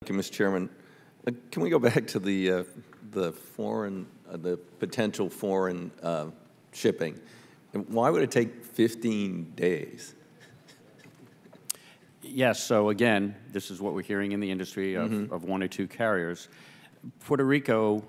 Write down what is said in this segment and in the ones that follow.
Thank you, Mr. Chairman. Can we go back to the potential foreign shipping? Why would it take 15 days? Yes, so again, this is what we're hearing in the industry of one or two carriers. Puerto Rico,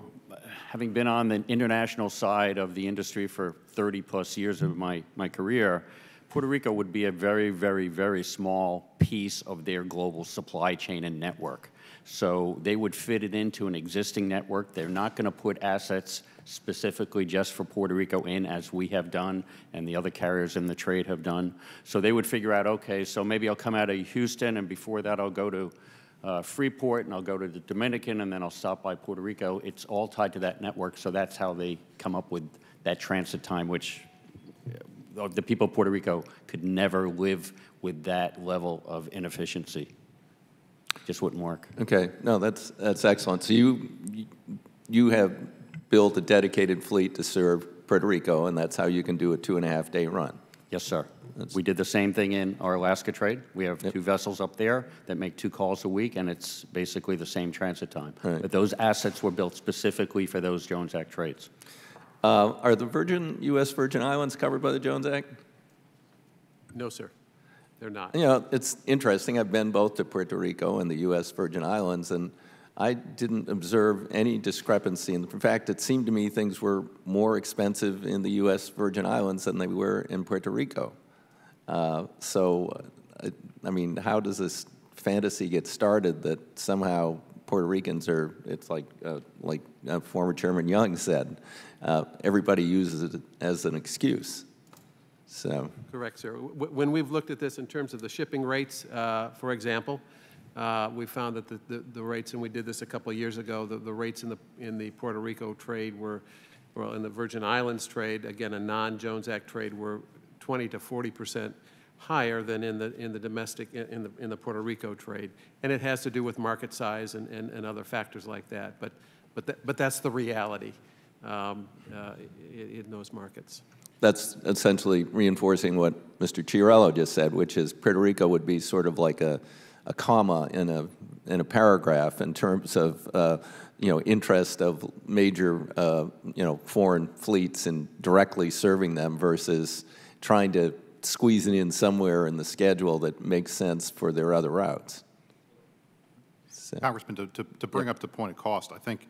having been on the international side of the industry for 30-plus years of my career, Puerto Rico would be a very, very, very small piece of their global supply chain and network. So they would fit it into an existing network. They're not going to put assets specifically just for Puerto Rico in, as we have done and the other carriers in the trade have done. So they would figure out, okay, so maybe I'll come out of Houston, and before that I'll go to Freeport, and I'll go to the Dominican, and then I'll stop by Puerto Rico. It's all tied to that network, so that's how they come up with that transit time, which the people of Puerto Rico could never live with that level of inefficiency. Just wouldn't work. Okay, no, that's excellent. So you have built a dedicated fleet to serve Puerto Rico, and that's how you can do a 2.5-day run. Yes, sir. We did the same thing in our Alaska trade. We have two vessels up there that make 2 calls a week, and it's basically the same transit time. Right. But those assets were built specifically for those Jones Act trades. Are the U.S. Virgin Islands covered by the Jones Act? No, sir. They're not. You know, it's interesting. I've been both to Puerto Rico and the U.S. Virgin Islands, and I didn't observe any discrepancy. In fact, it seemed to me things were more expensive in the U.S. Virgin Islands than they were in Puerto Rico. I mean, how does this fantasy get started that somehow Puerto Ricans are, it's like former Chairman Young said, everybody uses it as an excuse. So. Correct, sir. When we've looked at this in terms of the shipping rates, for example, we found that the rates, and we did this a couple of years ago, the rates in the Puerto Rico trade were, well, in the Virgin Islands trade, again, a non-Jones Act trade, were 20 to 40% higher than in the domestic, in the Puerto Rico trade, and it has to do with market size and other factors like that. But that's the reality in those markets. That's essentially reinforcing what Mr. Chiarello just said, which is Puerto Rico would be sort of like a comma in a paragraph in terms of interest of major foreign fleets and directly serving them versus trying to squeeze it in somewhere in the schedule that makes sense for their other routes. So. Congressman, to bring up the point of cost, I think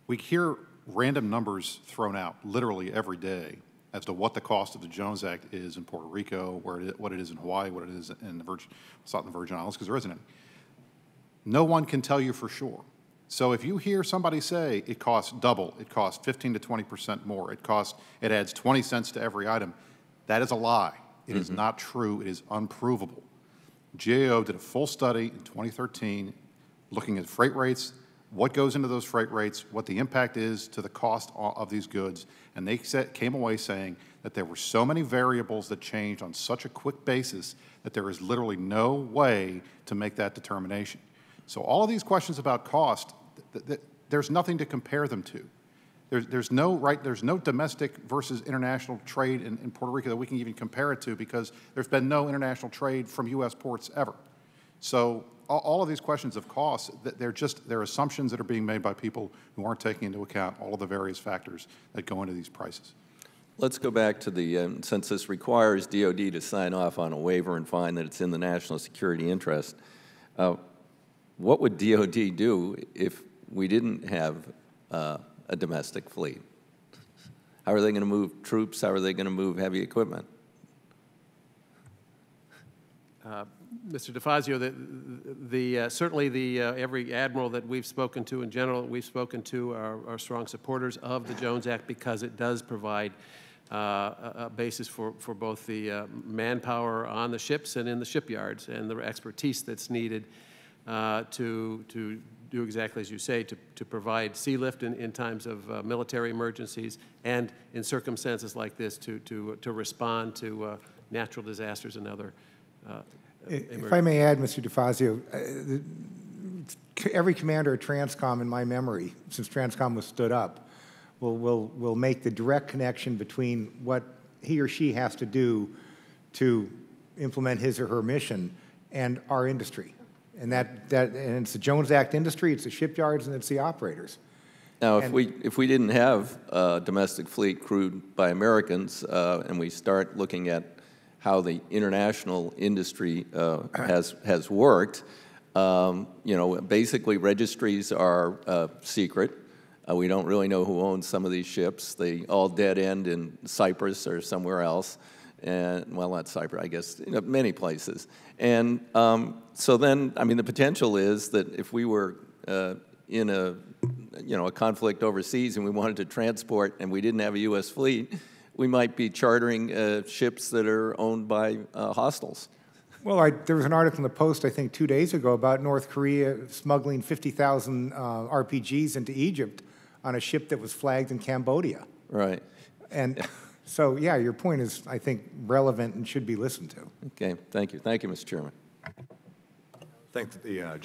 we hear random numbers thrown out literally every day as to what the cost of the Jones Act is in Puerto Rico, what it is in Hawaii, what it is in the Virgin Islands, because there isn't any. No one can tell you for sure. So if you hear somebody say it costs double, it costs 15 to 20% more, it adds 20 cents to every item, that is a lie. It is not true. It is unprovable. GAO did a full study in 2013 looking at freight rates, what goes into those freight rates, what the impact is to the cost of these goods, and they came away saying that there were so many variables that changed on such a quick basis that there is literally no way to make that determination. So all of these questions about cost, there's nothing to compare them to. There's no domestic versus international trade in Puerto Rico that we can even compare it to, because there's been no international trade from U.S. ports ever. So all of these questions of cost, they're assumptions that are being made by people who aren't taking into account all of the various factors that go into these prices. Let's go back to the, since this requires DOD to sign off on a waiver and find that it's in the national security interest, what would DOD do if we didn't have a domestic fleet? How are they going to move troops? How are they going to move heavy equipment? Mr. DeFazio, certainly every admiral that we've spoken to in general, we've spoken to are strong supporters of the Jones Act, because it does provide a basis for both the manpower on the ships and in the shipyards, and the expertise that's needed to do exactly as you say, to provide sea lift in times of military emergencies, and in circumstances like this to respond to natural disasters and other If I may add, Mr. DeFazio, every commander at TRANSCOM in my memory, since TRANSCOM was stood up, will make the direct connection between what he or she has to do to implement his or her mission and our industry. And and it's the Jones Act industry, it's the shipyards, and it's the operators. Now, And- if we didn't have a domestic fleet crewed by Americans, and we start looking at how the international industry has worked, you know, basically registries are secret. We don't really know who owns some of these ships. They all dead end in Cyprus or somewhere else. And, well, not Cyprus, I guess, you know, many places. And so then, I mean, the potential is that if we were in a, you know, a conflict overseas and we wanted to transport and we didn't have a U.S. fleet, we might be chartering ships that are owned by hostiles. Well, there was an article in the Post, I think, 2 days ago about North Korea smuggling 50,000 RPGs into Egypt on a ship that was flagged in Cambodia. Right. And so, yeah, your point is, I think, relevant and should be listened to. Okay, thank you. Thank you, Mr. Chairman. Thank the